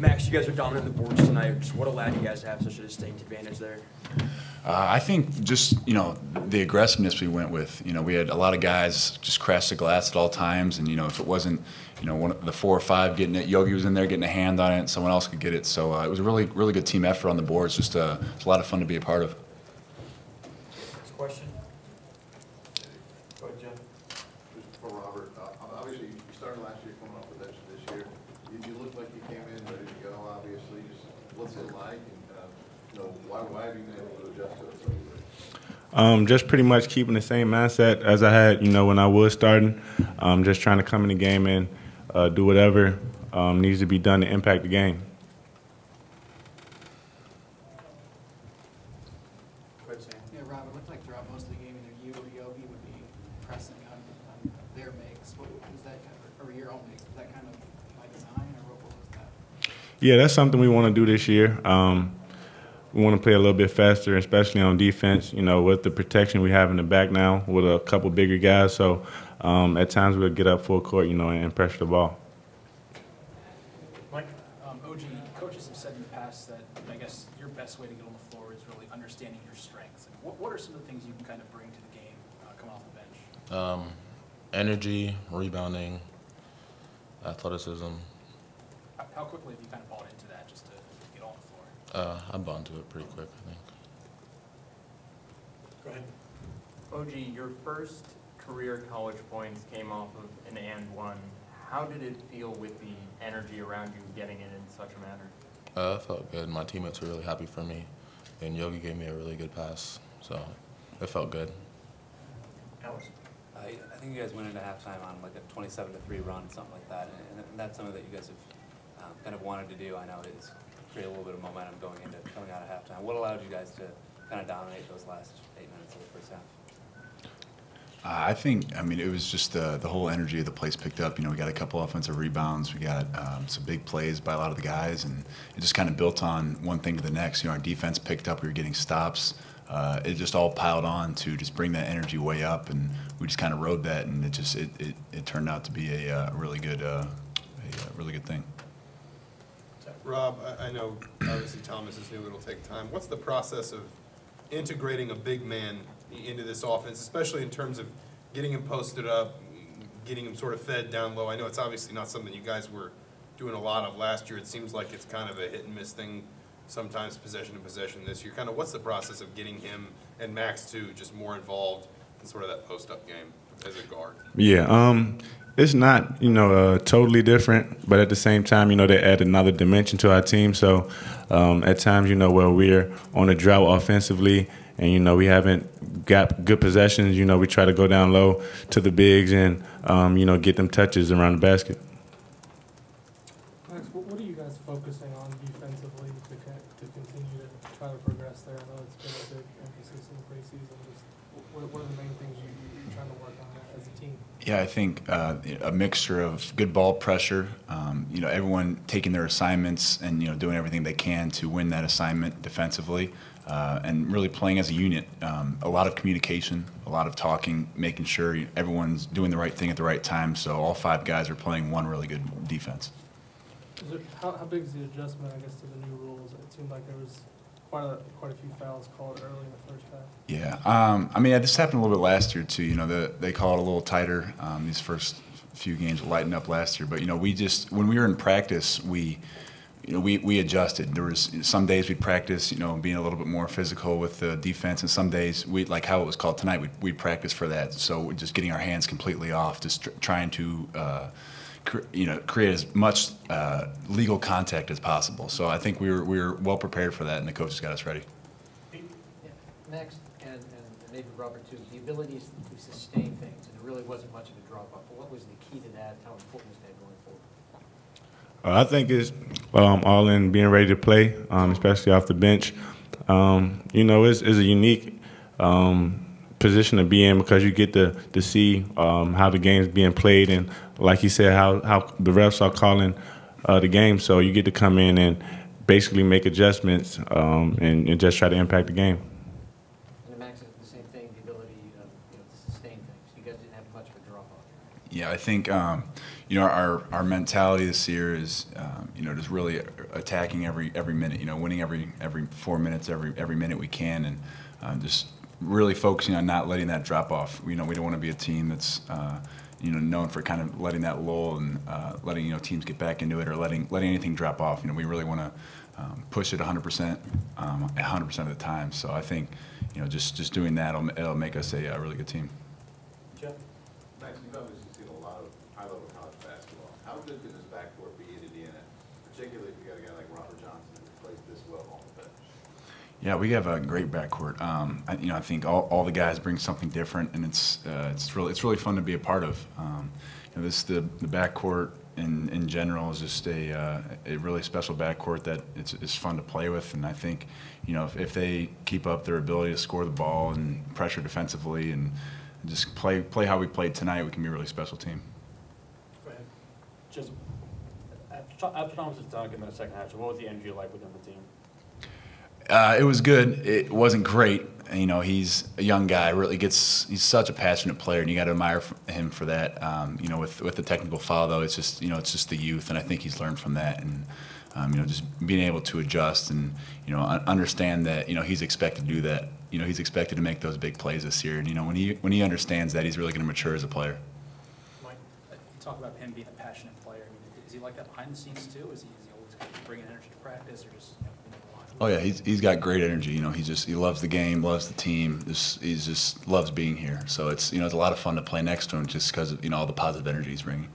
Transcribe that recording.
Max, you guys are dominant on the boards tonight. Just what allowed you guys to have such a distinct advantage there? I think just, the aggressiveness we went with. We had a lot of guys just crash the glass at all times, and, if it wasn't, one of the 4 or 5 getting it, Yogi was in there getting a hand on it, and someone else could get it. So it was a really, really good team effort on the boards. Just it's a lot of fun to be a part of. Next question. Go ahead, Jeff. Just for Robert, obviously you started last year, coming off the bench this year. You look like you came in ready to go, obviously. Just what's it like, and why have you been able to adjust to it so easily? Just pretty much keeping the same mindset as I had, when I was starting. Just trying to come in the game and do whatever needs to be done to impact the game. Go ahead, Sam. Yeah, Rob, it looked like throughout most of the game, either you or Yogi would be pressing on their makes. What was that or your own makes? Was that kind of by design, or what was that? Yeah, that's something we want to do this year. We want to play a little bit faster, especially on defense, with the protection we have in the back now with a couple bigger guys. So at times we'll get up full court, and pressure the ball. Mike? OG, coaches have said in the past that I guess your best way to get on the floor is really understanding your strengths. And what are some of the things you can kind of bring to the game coming off the bench? Energy, rebounding, athleticism. How quickly have you kind of bought into that just to get on the floor? I bought into it pretty quick, I think. Go ahead. OG, your first career college points came off of an and one. How did it feel with the energy around you getting it in such a manner? It felt good. My teammates were really happy for me, and Yogi gave me a really good pass, so it felt good. Alex? I think you guys went into halftime on like a 27-3 run, something like that, and that's something that you guys have kind of wanted to do. I know it's create a little bit of momentum coming out of halftime. What allowed you guys to kind of dominate those last 8 minutes of the first half? I think, it was just the whole energy of the place picked up. We got a couple offensive rebounds. We got some big plays by a lot of the guys, and it just kind of built on one thing to the next. Our defense picked up. We were getting stops. It just all piled on to just bring that energy way up, and we just kind of rode that, and it turned out to be a really good thing. Rob, I know obviously Thomas is new, it'll take time. What's the process of integrating a big man into this offense, especially in terms of getting him posted up, getting him sort of fed down low? I know it's obviously not something you guys were doing a lot of last year. It seems like it's kind of a hit and miss thing, sometimes possession to possession this year. Kind of what's the process of getting him and Max too just more involved in sort of that post-up game as a guard? Yeah, it's not, totally different, but at the same time, they add another dimension to our team. So at times, where we're on a drought offensively and, we haven't got good possessions, we try to go down low to the bigs and, get them touches around the basket. Max, what are you guys focusing on defensively to continue to try to progress there? I know it's been a big emphasis in the preseason. What are the main things you're trying to work on as a team? Yeah, I think a mixture of good ball pressure, everyone taking their assignments and, doing everything they can to win that assignment defensively, and really playing as a unit. A lot of communication, a lot of talking, making sure everyone's doing the right thing at the right time, so all 5 guys are playing one really good defense. How big is the adjustment, I guess, to the new rules? It seemed like there was quite a few fouls called early in the first half. Yeah, this happened a little bit last year too. They call it a little tighter. These first few games lightened up last year, but we just when we were in practice, we adjusted. There was some days we'd practice, being a little bit more physical with the defense, and some days we like how it was called tonight. We'd practice for that. So we're just getting our hands completely off, just trying to. Create as much legal contact as possible. So I think we were well prepared for that, and the coaches got us ready. Yeah. Next, and maybe Robert too, the ability to sustain things, and there really wasn't much of a drop-off. But what was the key to that? How important is that going forward? I think it's all in being ready to play, especially off the bench. It's a unique position to be in because you get to see how the game's being played, and like you said, how the refs are calling the game. So you get to come in and basically make adjustments and just try to impact the game. And Max, the same thing, the ability to sustain things. You guys didn't have much of a drop-off. Yeah, I think you know, our mentality this year is, you know, just really attacking every minute. You know, winning every 4 minutes, every minute we can, and just really focusing on not letting that drop off. You know, we don't want to be a team that's you know, known for kind of letting that lull and letting, you know, teams get back into it or letting anything drop off. You know, we really want to push it 100%, 100% of the time. So I think, you know, just doing that, it'll make us a really good team. Jeff? Max, you've obviously seen a lot of high-level college basketball. How good can this backcourt be in Indiana, particularly if you got a guy like Robert Johnson who plays this well on the bench? Yeah, we have a great backcourt. You know, I think all the guys bring something different, and it's really fun to be a part of. You know, the backcourt in general is just a really special backcourt that it's fun to play with, and I think, you know, if they keep up their ability to score the ball and pressure defensively and just play how we played tonight, we can be a really special team. Go ahead. Just after Thomas is done in the second half, so what was the energy like within the team? It was good. It wasn't great. You know, he's a young guy. Really he's such a passionate player, and you got to admire him for that. You know, with the technical foul though, it's just, you know, it's just the youth, and I think he's learned from that, and you know, just being able to adjust and, you know, understand that, you know, he's expected to do that. You know, he's expected to make those big plays this year, and, you know, when he understands that, he's really going to mature as a player. Mike? You talk about him being a passionate player. I mean, is he like that behind the scenes too? Is he always kind of bringing energy to practice, or just, you know, Oh yeah, he's got great energy. You know, he loves the game, loves the team. He just loves being here. So it's, you know, it's a lot of fun to play next to him just because of, you know, all the positive energy he's bringing.